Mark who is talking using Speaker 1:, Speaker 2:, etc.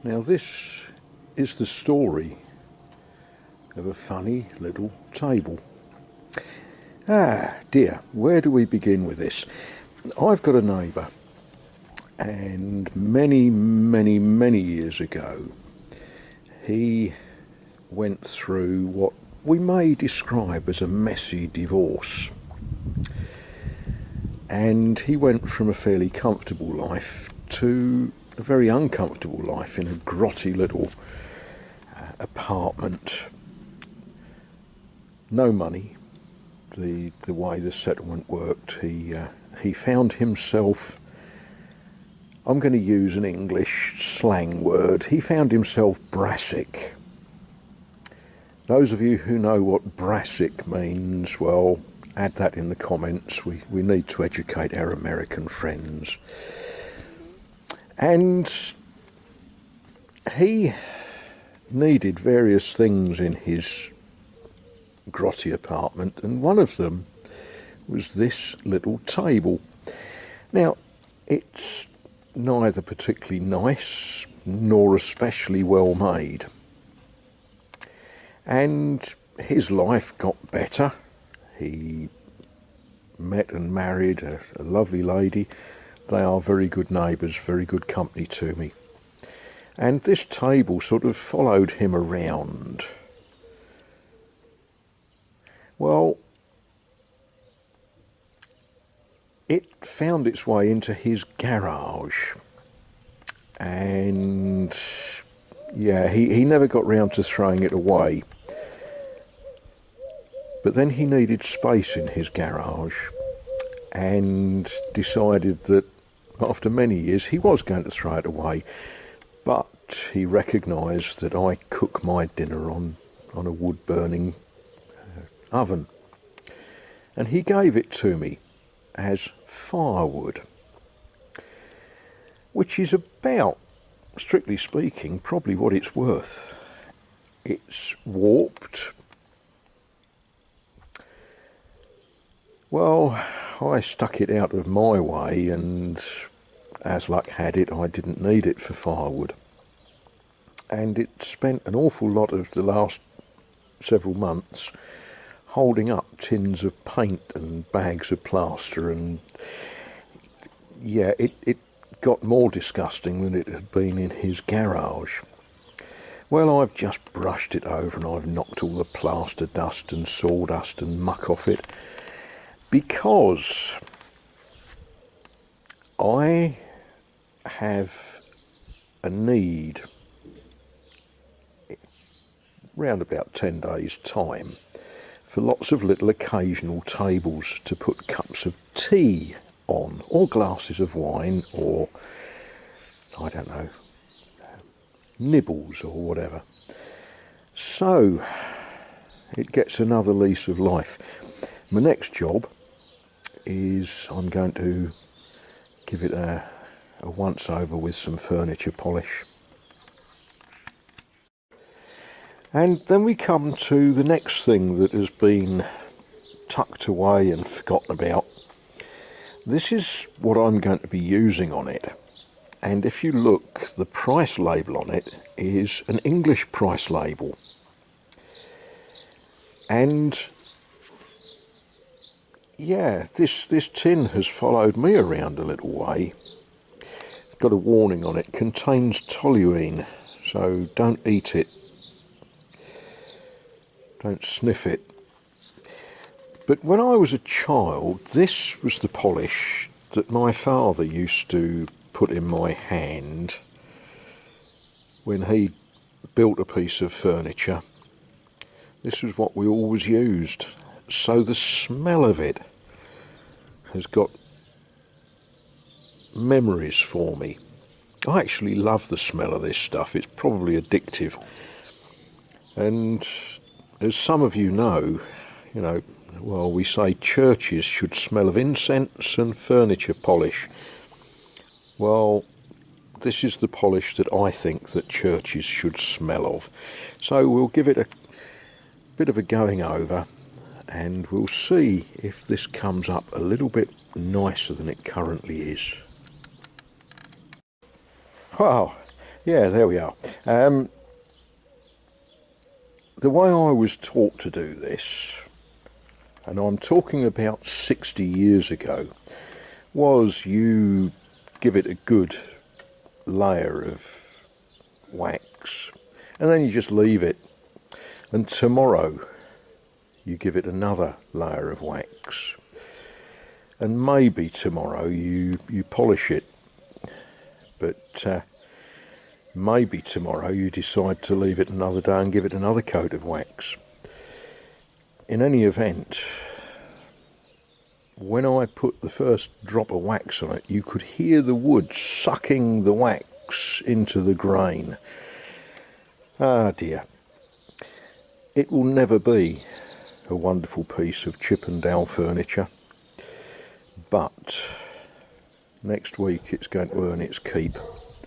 Speaker 1: Now this is the story of a funny little table. Ah dear, where do we begin with this? I've got a neighbour, and many years ago he went through what we may describe as a messy divorce. And he went from a fairly comfortable life to a very uncomfortable life in a grotty little apartment. No money. The way the settlement worked, he found himself, I'm going to use an English slang word, he found himself brassic. Those of you who know what brassic means, well, add that in the comments. We need to educate our American friends. And he needed various things in his grotty apartment, and one of them was this little table. Now, it's neither particularly nice nor especially well made. And his life got better. He met and married a lovely lady. They are very good neighbours, very good company to me. And this table sort of followed him around. Well, it found its way into his garage. And yeah, he never got round to throwing it away. But then he needed space in his garage and decided that after many years he was going to throw it away. But he recognised that I cook my dinner on a wood-burning oven. And he gave it to me as firewood, which is about, strictly speaking, probably what it's worth. It's warped. Well, I stuck it out of my way, and as luck had it, I didn't need it for firewood. And it spent an awful lot of the last several months holding up tins of paint and bags of plaster, and yeah, it got more disgusting than it had been in his garage. Well, I've just brushed it over and I've knocked all the plaster dust and sawdust and muck off it, because I have a need, round about 10 days' time, for lots of little occasional tables to put cups of tea on, or glasses of wine, or, I don't know, nibbles or whatever. So it gets another lease of life. My next job is I'm going to give it a once over with some furniture polish. And then we come to the next thing that has been tucked away and forgotten about. This is what I'm going to be using on it. And if you look, the price label on it is an English price label. And yeah, this tin has followed me around a little way. It's got a warning on it, contains toluene, so don't eat it. Don't sniff it. But when I was a child, this was the polish that my father used to put in my hand when he built a piece of furniture. This was what we always used. So the smell of it has got memories for me. I actually love the smell of this stuff. It's probably addictive. And as some of you know, well, we say churches should smell of incense and furniture polish. Well, this is the polish that I think that churches should smell of. So we'll give it a bit of a going over, and we'll see if this comes up a little bit nicer than it currently is. Wow, Yeah, there we are. The way I was taught to do this, and I'm talking about 60 years ago, was you give it a good layer of wax and then you just leave it, and tomorrow you give it another layer of wax, and maybe tomorrow you polish it, but maybe tomorrow you decide to leave it another day and give it another coat of wax. In any event, when I put the first drop of wax on it, you could hear the wood sucking the wax into the grain. Ah dear. It will never be a wonderful piece of Chippendale furniture, but next week it's going to earn its keep.